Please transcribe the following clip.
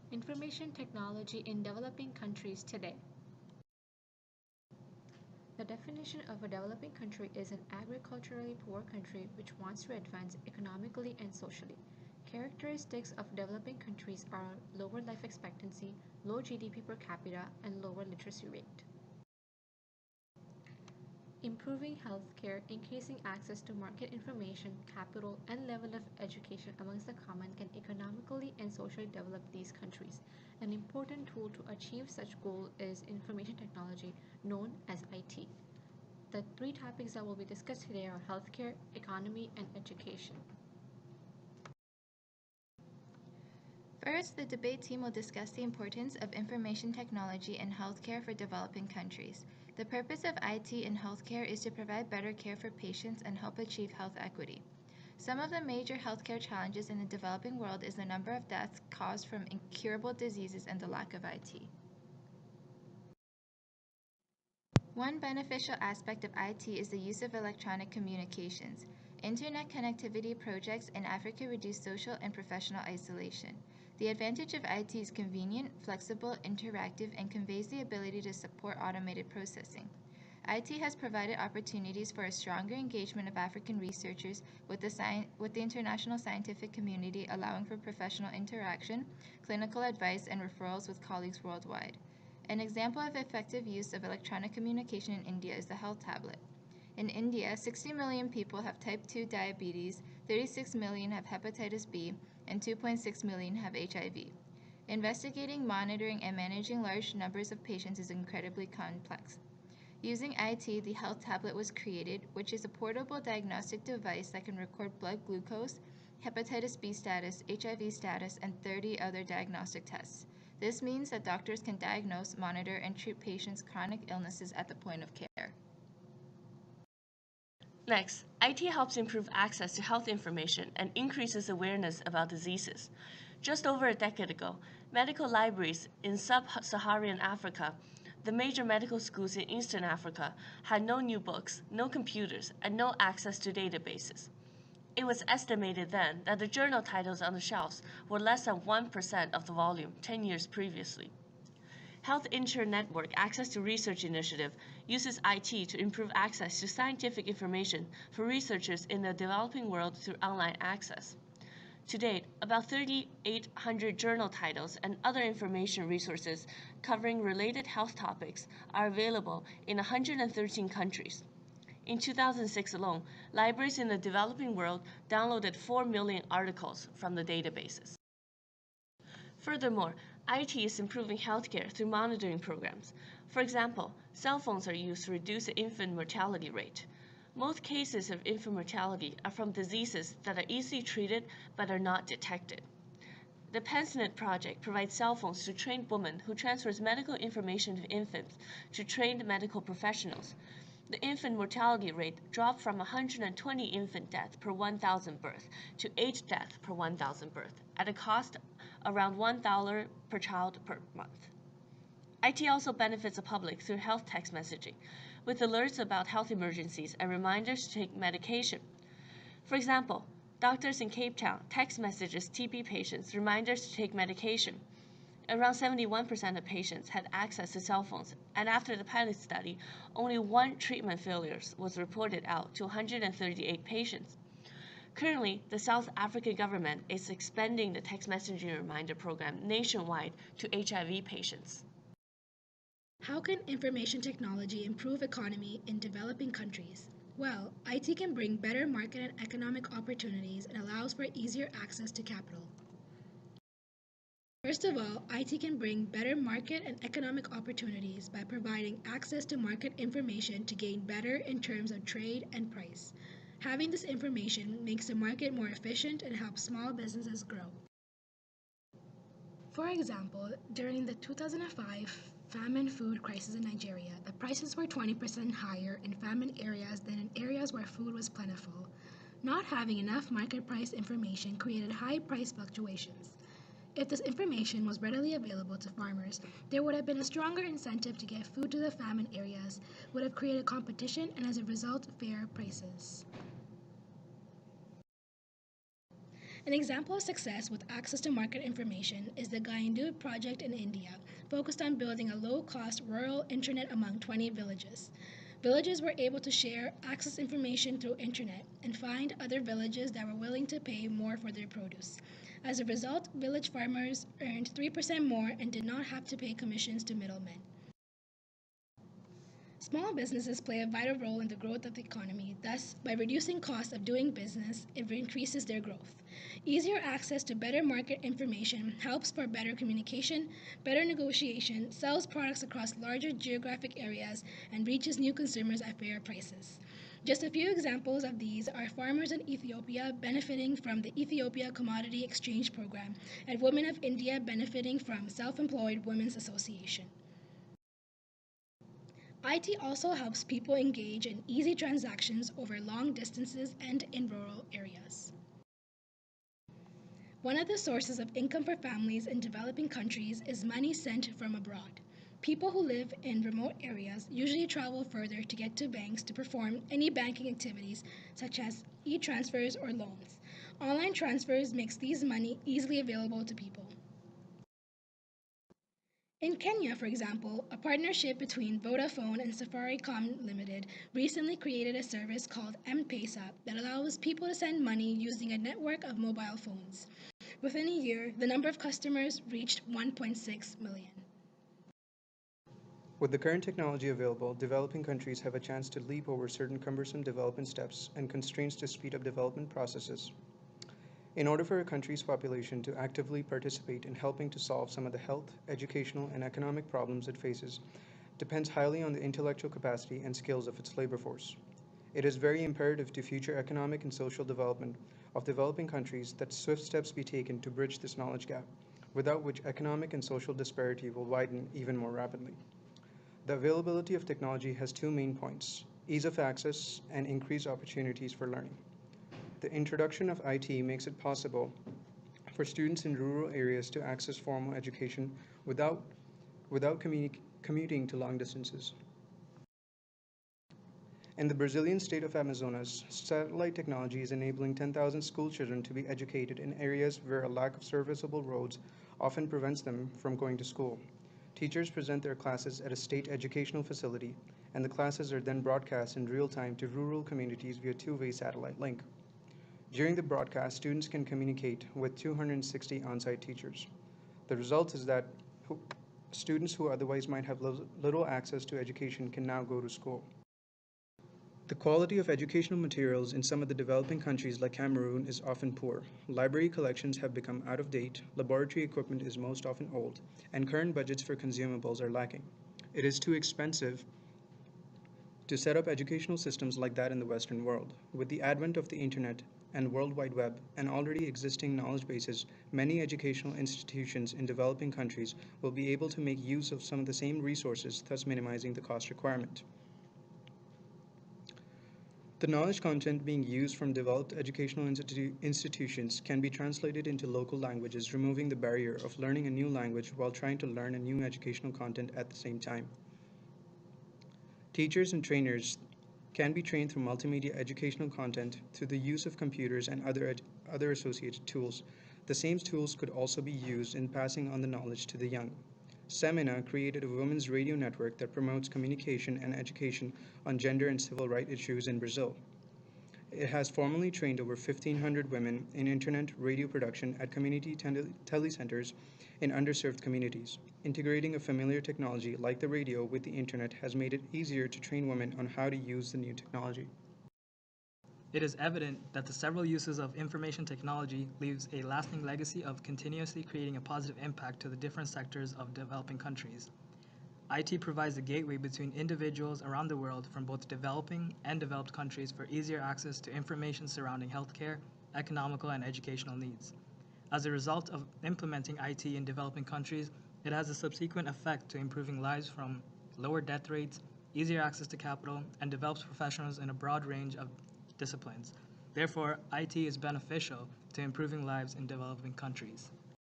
Information technology in developing countries today. The definition of a developing country is an agriculturally poor country which wants to advance economically and socially. Characteristics of developing countries are lower life expectancy, low GDP per capita, and lower literacy rate. Improving healthcare, increasing access to market information, capital, and level of education amongst the common can economically and socially develop these countries. An important tool to achieve such goal is information technology, known as IT. The three topics that will be discussed today are healthcare, economy, and education. First, the debate team will discuss the importance of information technology in healthcare for developing countries. The purpose of IT in healthcare is to provide better care for patients and help achieve health equity. Some of the major healthcare challenges in the developing world is the number of deaths caused from incurable diseases and the lack of IT. One beneficial aspect of IT is the use of electronic communications. Internet connectivity projects in Africa reduce social and professional isolation. The advantage of IT is convenient, flexible, interactive, and conveys the ability to support automated processing. IT has provided opportunities for a stronger engagement of African researchers with the international scientific community, allowing for professional interaction, clinical advice, and referrals with colleagues worldwide. An example of effective use of electronic communication in India is the health tablet. In India, 60 million people have type 2 diabetes, 36 million have hepatitis B, and 2.6 million have HIV. Investigating, monitoring, and managing large numbers of patients is incredibly complex. Using IT, the health tablet was created, which is a portable diagnostic device that can record blood glucose, hepatitis B status, HIV status, and 30 other diagnostic tests. This means that doctors can diagnose, monitor, and treat patients' chronic illnesses at the point of care. Next, IT helps improve access to health information and increases awareness about diseases. Just over a decade ago, medical libraries in sub-Saharan Africa, the major medical schools in Eastern Africa, had no new books, no computers, and no access to databases. It was estimated then that the journal titles on the shelves were less than 1% of the volume 10 years previously. Health Insure Network Access to Research Initiative uses IT to improve access to scientific information for researchers in the developing world through online access. To date, about 3,800 journal titles and other information resources covering related health topics are available in 113 countries. In 2006 alone, libraries in the developing world downloaded 4 million articles from the databases. Furthermore, IT is improving healthcare through monitoring programs. For example, cell phones are used to reduce the infant mortality rate. Most cases of infant mortality are from diseases that are easily treated but are not detected. The PenSnet project provides cell phones to trained women who transfers medical information to infants to trained medical professionals. The infant mortality rate dropped from 120 infant deaths per 1,000 births to 8 deaths per 1,000 births at a cost around $1 per child per month. IT also benefits the public through health text messaging, with alerts about health emergencies and reminders to take medication. For example, doctors in Cape Town text messages TB patients reminders to take medication. Around 71% of patients had access to cell phones, and after the pilot study, only one treatment failure was reported out to 138 patients. Currently, the South African government is expanding the text messaging reminder program nationwide to HIV patients. How can information technology improve economy in developing countries? Well, IT can bring better market and economic opportunities and allows for easier access to capital. First of all, IT can bring better market and economic opportunities by providing access to market information to gain better in terms of trade and price. Having this information makes the market more efficient and helps small businesses grow. For example, during the 2005 famine food crisis in Nigeria, the prices were 20% higher in famine areas than in areas where food was plentiful. Not having enough market price information created high price fluctuations. If this information was readily available to farmers, there would have been a stronger incentive to get food to the famine areas, would have created competition, and as a result, fair prices. An example of success with access to market information is the Gaindu project in India, focused on building a low-cost rural internet among 20 villages. Villages were able to share access information through internet and find other villages that were willing to pay more for their produce. As a result, village farmers earned 3% more and did not have to pay commissions to middlemen. Small businesses play a vital role in the growth of the economy. Thus, by reducing costs of doing business, it increases their growth. Easier access to better market information helps for better communication, better negotiation, sells products across larger geographic areas, and reaches new consumers at fair prices. Just a few examples of these are farmers in Ethiopia benefiting from the Ethiopia Commodity Exchange Program and women of India benefiting from Self-Employed Women's Association. IT also helps people engage in easy transactions over long distances and in rural areas. One of the sources of income for families in developing countries is money sent from abroad. People who live in remote areas usually travel further to get to banks to perform any banking activities such as e-transfers or loans. Online transfers makes these money easily available to people. In Kenya, for example, a partnership between Vodafone and Safaricom Limited recently created a service called M-Pesa that allows people to send money using a network of mobile phones. Within a year, the number of customers reached 1.6 million. With the current technology available, developing countries have a chance to leap over certain cumbersome development steps and constraints to speed up development processes. In order for a country's population to actively participate in helping to solve some of the health, educational, and economic problems it faces, depends highly on the intellectual capacity and skills of its labor force. It is very imperative to future economic and social development of developing countries that swift steps be taken to bridge this knowledge gap, without which economic and social disparity will widen even more rapidly. The availability of technology has two main points: ease of access and increased opportunities for learning. The introduction of IT makes it possible for students in rural areas to access formal education without commuting to long distances. In the Brazilian state of Amazonas, satellite technology is enabling 10,000 school children to be educated in areas where a lack of serviceable roads often prevents them from going to school. Teachers present their classes at a state educational facility, and the classes are then broadcast in real time to rural communities via two-way satellite link. During the broadcast, students can communicate with 260 on-site teachers. The result is that students who otherwise might have little access to education can now go to school. The quality of educational materials in some of the developing countries like Cameroon is often poor. Library collections have become out of date, laboratory equipment is most often old, and current budgets for consumables are lacking. It is too expensive to set up educational systems like that in the Western world. With the advent of the Internet and World Wide Web and already existing knowledge bases, many educational institutions in developing countries will be able to make use of some of the same resources, thus minimizing the cost requirement. The knowledge content being used from developed educational institutions can be translated into local languages, removing the barrier of learning a new language while trying to learn a new educational content at the same time. Teachers and trainers can be trained through multimedia educational content through the use of computers and other associated tools. The same tools could also be used in passing on the knowledge to the young. Semina created a women's radio network that promotes communication and education on gender and civil rights issues in Brazil. It has formally trained over 1,500 women in internet radio production at community telecenters in underserved communities. Integrating a familiar technology like the radio with the internet has made it easier to train women on how to use the new technology. It is evident that the several uses of information technology leaves a lasting legacy of continuously creating a positive impact to the different sectors of developing countries. IT provides the gateway between individuals around the world from both developing and developed countries for easier access to information surrounding healthcare, economical, and educational needs. As a result of implementing IT in developing countries, it has a subsequent effect to improving lives from lower death rates, easier access to capital, and develops professionals in a broad range of disciplines. Therefore, IT is beneficial to improving lives in developing countries.